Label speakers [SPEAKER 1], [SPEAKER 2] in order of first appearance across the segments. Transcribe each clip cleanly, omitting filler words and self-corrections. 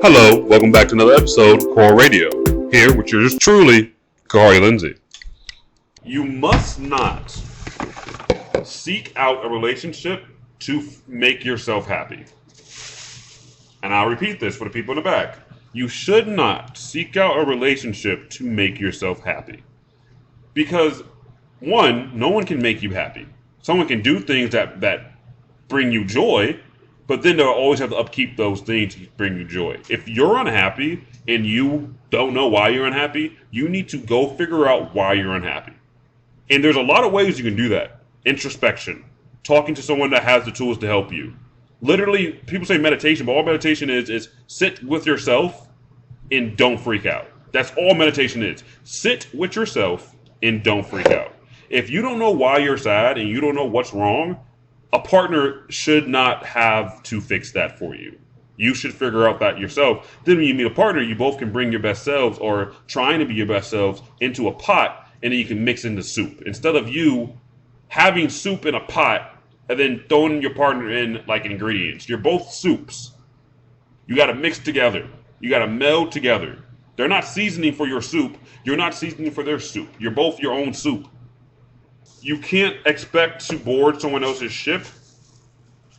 [SPEAKER 1] Hello, welcome back to another episode of K.O.R.L Radio. Here with yours truly, Kari Lindsay. You must not seek out a relationship to make yourself happy. And I'll repeat this for the people in the back. You should not seek out a relationship to make yourself happy. Because, one, no one can make you happy. Someone can do things that bring you joy, but then they'll always have to upkeep those things to bring you joy. If you're unhappy and you don't know why you're unhappy, you need to go figure out why you're unhappy. And there's a lot of ways you can do that. Introspection. Talking to someone that has the tools to help you. Literally, people say meditation, but all meditation is sit with yourself and don't freak out. That's all meditation is. Sit with yourself and don't freak out. If you don't know why you're sad and you don't know what's wrong, a partner should not have to fix that for you. You should figure out that yourself. Then when you meet a partner, you both can bring your best selves or trying to be your best selves into a pot, and then you can mix in the soup. Instead of you having soup in a pot and then throwing your partner in like ingredients. You're both soups. You got to mix together. You got to meld together. They're not seasoning for your soup. You're not seasoning for their soup. You're both your own soup. You can't expect to board someone else's ship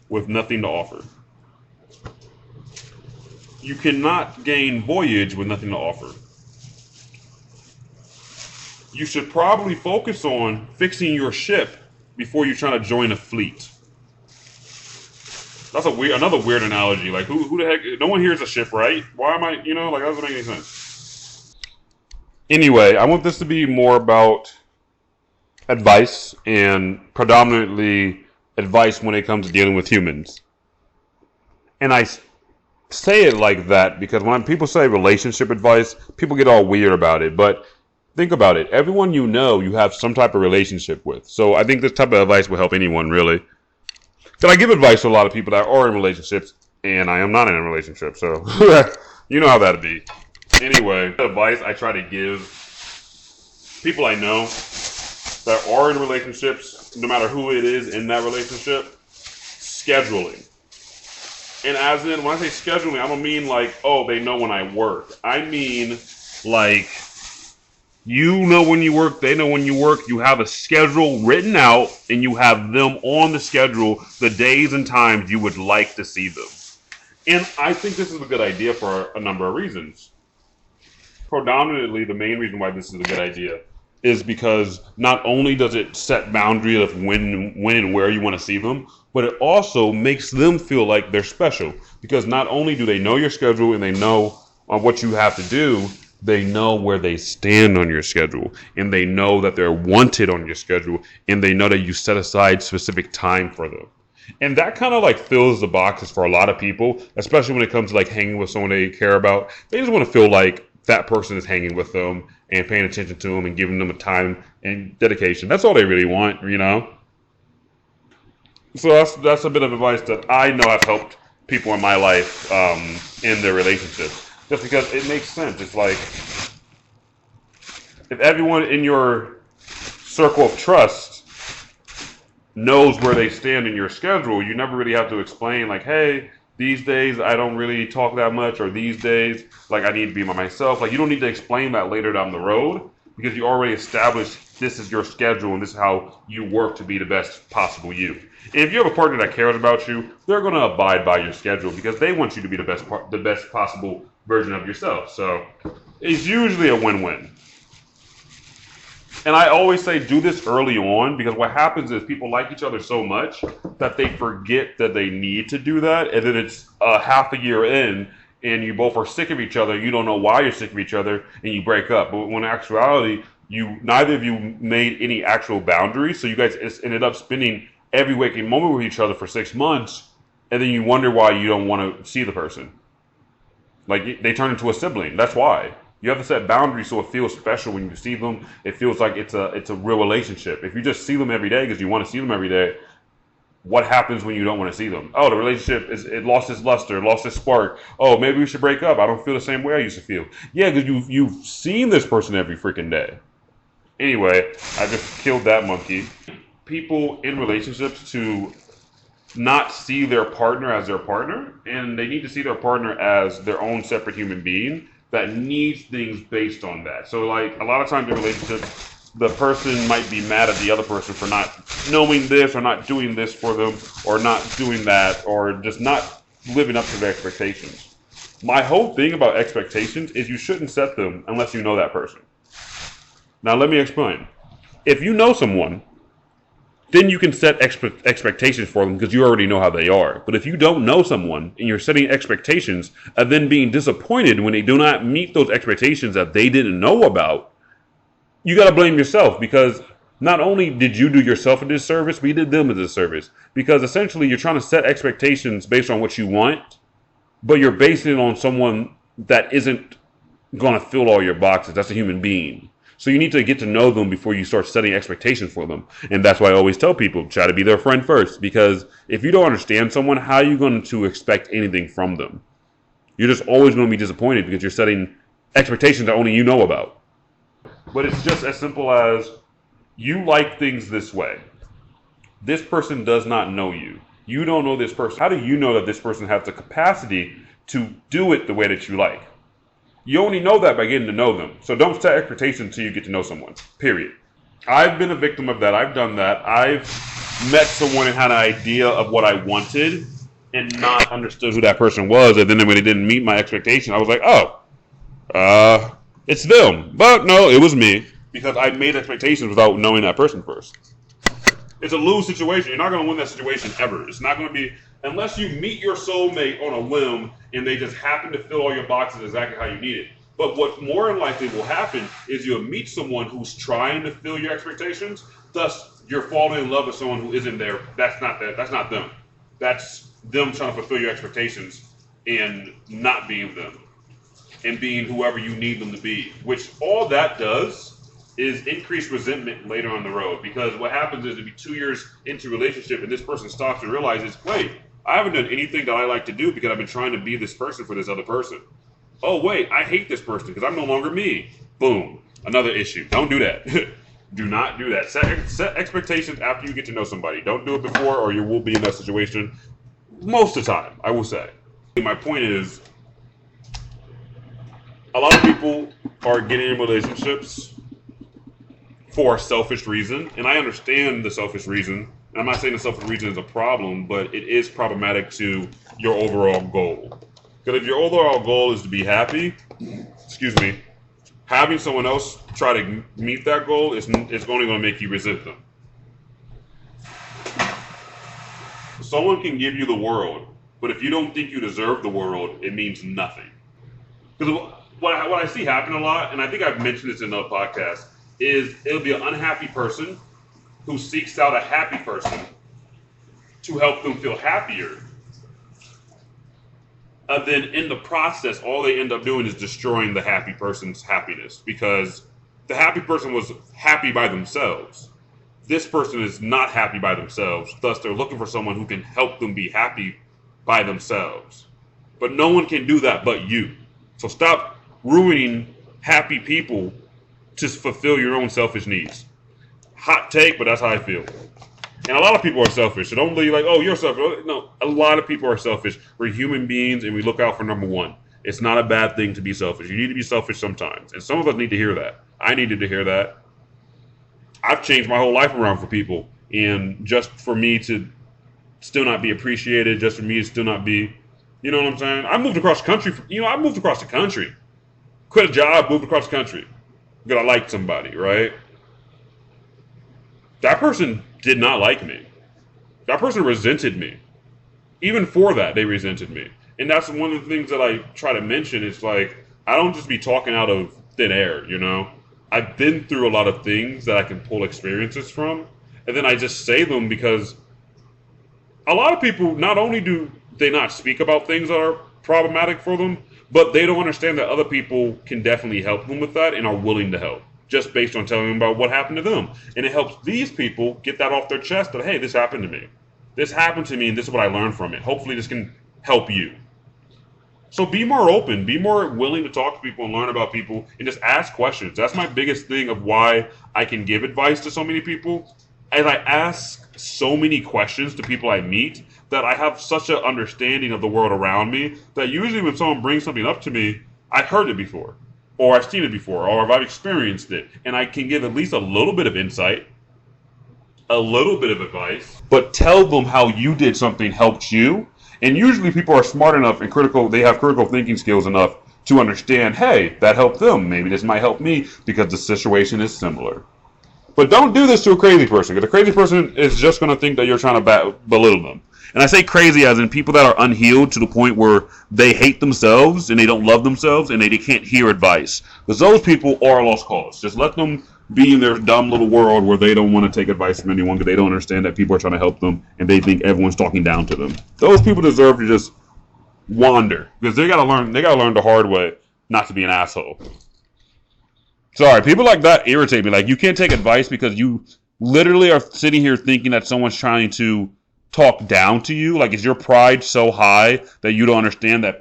[SPEAKER 1] with nothing to offer. You cannot gain voyage with nothing to offer. You should probably focus on fixing your ship before you're trying to join a fleet. That's another weird analogy. Like, who the heck? No one here is a ship, right? Why am I, that doesn't make any sense. Anyway, I want this to be more about advice, and predominantly advice when it comes to dealing with humans. And I say it like that because when people say relationship advice, people get all weird about it. But think about it. Everyone you have some type of relationship with. So I think this type of advice will help anyone, really. But I give advice to a lot of people that are in relationships, and I am not in a relationship. So you know how that'd be. Anyway, the advice I try to give people I know that are in relationships, no matter who it is in that relationship, scheduling. And as in, when I say scheduling, I don't mean like, oh, they know when I work. I mean, like, you know when you work, they know when you work. You have a schedule written out, and you have them on the schedule, the days and times you would like to see them. And I think this is a good idea for a number of reasons. Predominantly, the main reason why this is a good idea is because not only does it set boundaries of when and where you want to see them, but it also makes them feel like they're special. Because not only do they know your schedule and they know what you have to do, they know where they stand on your schedule. And they know that they're wanted on your schedule. And they know that you set aside specific time for them. And that kind of like fills the boxes for a lot of people, especially when it comes to like hanging with someone they care about. They just want to feel like that person is hanging with them and paying attention to them and giving them a time and dedication. That's all they really want, So that's a bit of advice that I know has helped people in my life in their relationships. Just because it makes sense. It's like, if everyone in your circle of trust knows where they stand in your schedule, you never really have to explain like, hey, these days I don't really talk that much, or these days like I need to be by myself. Like, you don't need to explain that later down the road because you already established this is your schedule and this is how you work to be the best possible you. And if you have a partner that cares about you, they're going to abide by your schedule because they want you to be the best possible version of yourself. So it's usually a win-win. And I always say do this early on because what happens is people like each other so much that they forget that they need to do that. And then it's half a year in and you both are sick of each other. You don't know why you're sick of each other and you break up. But when in actuality, neither of you made any actual boundaries. So you guys ended up spending every waking moment with each other for 6 months. And then you wonder why you don't want to see the person. Like, they turn into a sibling. That's why. You have to set boundaries so it feels special when you see them. It feels like it's a real relationship. If you just see them every day because you want to see them every day, what happens when you don't want to see them? Oh, the relationship it lost its luster, lost its spark. Oh, maybe we should break up. I don't feel the same way I used to feel. Yeah, because you've seen this person every freaking day. Anyway, I just killed that monkey. People in relationships to not see their partner as their partner, and they need to see their partner as their own separate human being that needs things based on that. So, like, a lot of times in relationships, the person might be mad at the other person for not knowing this or not doing this for them or not doing that or just not living up to their expectations. My whole thing about expectations is you shouldn't set them unless you know that person. Now, let me explain. If you know someone, then you can set expectations for them because you already know how they are. But if you don't know someone and you're setting expectations and then being disappointed when they do not meet those expectations that they didn't know about, you got to blame yourself, because not only did you do yourself a disservice, but you did them a disservice. Because essentially you're trying to set expectations based on what you want, but you're basing it on someone that isn't going to fill all your boxes. That's a human being. So you need to get to know them before you start setting expectations for them. And that's why I always tell people, try to be their friend first. Because if you don't understand someone, how are you going to expect anything from them? You're just always going to be disappointed because you're setting expectations that only you know about. But it's just as simple as, you like things this way. This person does not know you. You don't know this person. How do you know that this person has the capacity to do it the way that you like? You only know that by getting to know them. So don't set expectations until you get to know someone. Period. I've been a victim of that. I've done that. I've met someone and had an idea of what I wanted and not understood who that person was. And then when they didn't meet my expectation, I was like, it's them. But no, it was me. Because I made expectations without knowing that person first. It's a lose situation. You're not going to win that situation ever. It's not going to be, unless you meet your soulmate on a whim and they just happen to fill all your boxes exactly how you need it. But what more than likely will happen is you'll meet someone who's trying to fill your expectations. Thus, you're falling in love with someone who isn't there. That's not them. That's them trying to fulfill your expectations and not being them and being whoever you need them to be. Which all that does is increase resentment later on the road, because what happens is, to be 2 years into a relationship and this person stops and realizes, wait, I haven't done anything that I like to do because I've been trying to be this person for this other person. Oh wait, I hate this person because I'm no longer me. Boom, another issue. Don't do that. Do not do that. Set expectations after you get to know somebody. Don't do it before, or you will be in that situation most of the time, I will say. My point is, a lot of people are getting in relationships for a selfish reason, and I understand the selfish reason. And I'm not saying the selfish reason is a problem, but it is problematic to your overall goal. Because if your overall goal is to be happy, having someone else try to meet that goal is only going to make you resent them. Someone can give you the world, but if you don't think you deserve the world, it means nothing. Because what I see happen a lot, and I think I've mentioned this in another podcast, is it'll be an unhappy person who seeks out a happy person to help them feel happier. And then in the process, all they end up doing is destroying the happy person's happiness, because the happy person was happy by themselves. This person is not happy by themselves. Thus, they're looking for someone who can help them be happy by themselves. But no one can do that but you. So stop ruining happy people to fulfill your own selfish needs. Hot take, but that's how I feel. And a lot of people are selfish. So don't be like, oh, you're selfish. No, a lot of people are selfish. We're human beings, and we look out for number one. It's not a bad thing to be selfish. You need to be selfish sometimes. And some of us need to hear that. I needed to hear that. I've changed my whole life around for people. And just for me to still not be appreciated, just for me to still not be, you know what I'm saying? I moved across the country. I moved across the country. Quit a job, moved across the country. Because I liked somebody, right? That person did not like me. That person resented me. Even for that, they resented me. And that's one of the things that I try to mention. It's like, I don't just be talking out of thin air, you know? I've been through a lot of things that I can pull experiences from. And then I just say them because a lot of people, not only do they not speak about things that are problematic for them, but they don't understand that other people can definitely help them with that and are willing to help, just based on telling them about what happened to them. And it helps these people get that off their chest that, hey, this happened to me. This happened to me, and this is what I learned from it. Hopefully this can help you. So be more open. Be more willing to talk to people and learn about people and just ask questions. That's my biggest thing of why I can give advice to so many people. as I ask so many questions to people I meet, that I have such an understanding of the world around me that usually when someone brings something up to me, I've heard it before, or I've seen it before, or I've experienced it, and I can give at least a little bit of insight, a little bit of advice, but tell them how you did something helped you. And usually people are smart enough and they have critical thinking skills enough to understand, hey, that helped them. Maybe this might help me because the situation is similar. But don't do this to a crazy person, because a crazy person is just going to think that you're trying to belittle them. And I say crazy as in people that are unhealed to the point where they hate themselves and they don't love themselves and they can't hear advice. Because those people are a lost cause. Just let them be in their dumb little world where they don't want to take advice from anyone because they don't understand that people are trying to help them and they think everyone's talking down to them. Those people deserve to just wander, because they gotta learn the hard way not to be an asshole. Sorry, people like that irritate me. Like, you can't take advice because you literally are sitting here thinking that someone's trying to talk down to you. Like, is your pride so high that you don't understand that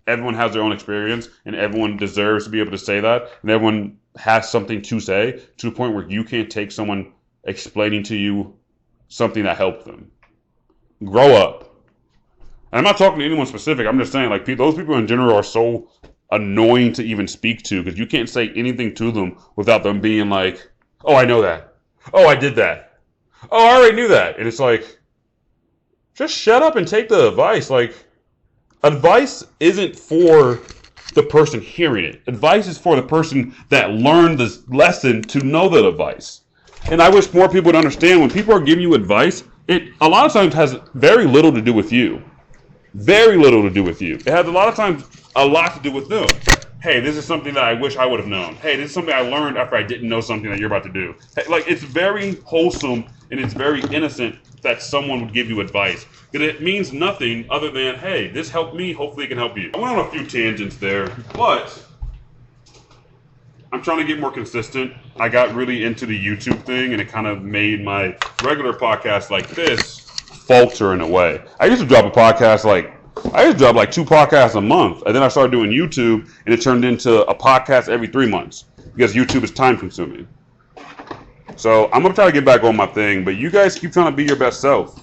[SPEAKER 1] everyone has their own experience and everyone deserves to be able to say that, and everyone has something to say, to the point where you can't take someone explaining to you something that helped them? Grow up. And I'm not talking to anyone specific. I'm just saying, like, those people in general are so annoying to even speak to, because you can't say anything to them without them being like, oh, I know that. Oh, I did that. Oh, I already knew that. And it's like, just shut up and take the advice. Like, advice isn't for the person hearing it. Advice is for the person that learned this lesson to know that advice. And I wish more people would understand, when people are giving you advice, it a lot of times has very little to do with you. Very little to do with you. It has a lot of times a lot to do with them. Hey, this is something that I wish I would have known. Hey, this is something I learned after I didn't know something that you're about to do. Hey, like, it's very wholesome and it's very innocent that someone would give you advice. Because it means nothing other than, hey, this helped me, hopefully it can help you. I went on a few tangents there, but I'm trying to get more consistent. I got really into the YouTube thing, and it kind of made my regular podcast like this falter in a way. I used to drop like 2 podcasts a month, and then I started doing YouTube, and it turned into a podcast every 3 months, because YouTube is time consuming. So I'm going to try to get back on my thing, but you guys keep trying to be your best self,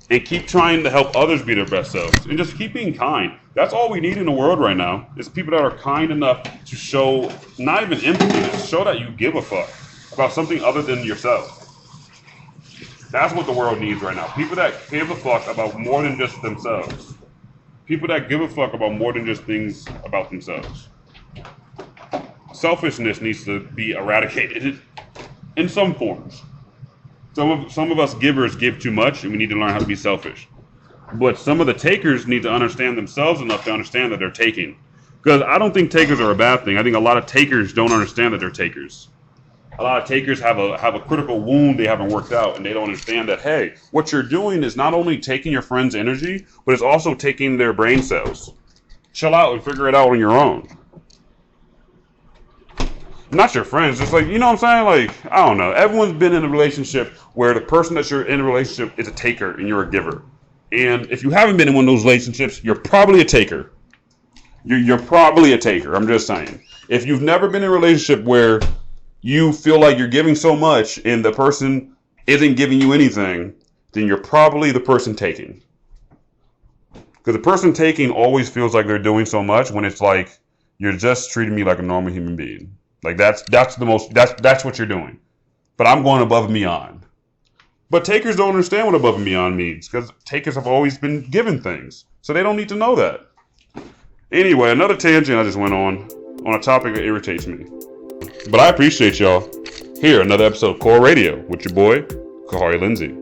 [SPEAKER 1] and keep trying to help others be their best selves, and just keep being kind. That's all we need in the world right now, is people that are kind enough to show, not even empathy, just show that you give a fuck about something other than yourself. That's what the world needs right now. People that give a fuck about more than just themselves. People that give a fuck about more than just things about themselves. Selfishness needs to be eradicated in some forms. Some of us givers give too much, and we need to learn how to be selfish. But some of the takers need to understand themselves enough to understand that they're taking. Because I don't think takers are a bad thing. I think a lot of takers don't understand that they're takers. A lot of takers have a critical wound they haven't worked out, and they don't understand that, hey, what you're doing is not only taking your friend's energy, but it's also taking their brain cells. Chill out and figure it out on your own. Not your friends, just like, you know what I'm saying? Like, I don't know. Everyone's been in a relationship where the person that you're in a relationship is a taker and you're a giver. And if you haven't been in one of those relationships, you're probably a taker. You're probably a taker, I'm just saying. If you've never been in a relationship where you feel like you're giving so much and the person isn't giving you anything, then you're probably the person taking. Because the person taking always feels like they're doing so much, when it's like, you're just treating me like a normal human being. Like, that's what you're doing. But I'm going above and beyond. But takers don't understand what above and beyond means, because takers have always been given things. So they don't need to know that. Anyway, another tangent I just went on a topic that irritates me. But I appreciate y'all. Here, another episode of K.O.R.L Radio with your boy, K.O.R.L Lindsay.